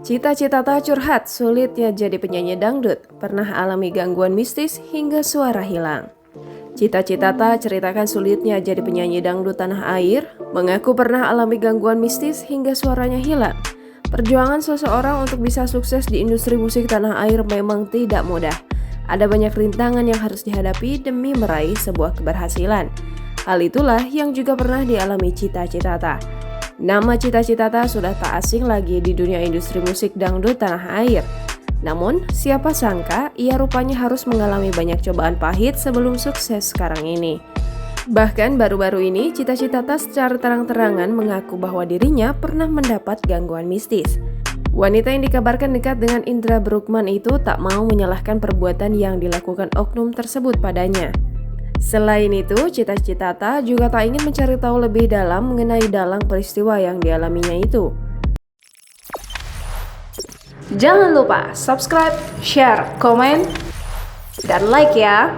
Cita-cita tak curhat, sulitnya jadi penyanyi dangdut, pernah alami gangguan mistis hingga suara hilang. Cita-cita tak ceritakan sulitnya jadi penyanyi dangdut tanah air, mengaku pernah alami gangguan mistis hingga suaranya hilang. Perjuangan seseorang untuk bisa sukses di industri musik tanah air memang tidak mudah. Ada banyak rintangan yang harus dihadapi demi meraih sebuah keberhasilan. Hal itulah yang juga pernah dialami Cita-cita tak. Nama Cita-cita tak sudah tak asing lagi di dunia industri musik dangdut tanah air. Namun, siapa sangka ia rupanya harus mengalami banyak cobaan pahit sebelum sukses sekarang ini. Bahkan baru-baru ini, Cita-cita tak secara terang-terangan mengaku bahwa dirinya pernah mendapat gangguan mistis. Wanita yang dikabarkan dekat dengan Indra Bruggman itu tak mau menyalahkan perbuatan yang dilakukan oknum tersebut padanya. Selain itu, Cita-cita tak juga tak ingin mencari tahu lebih dalam mengenai dalang peristiwa yang dialaminya itu. Jangan lupa subscribe, share, komen, dan like ya!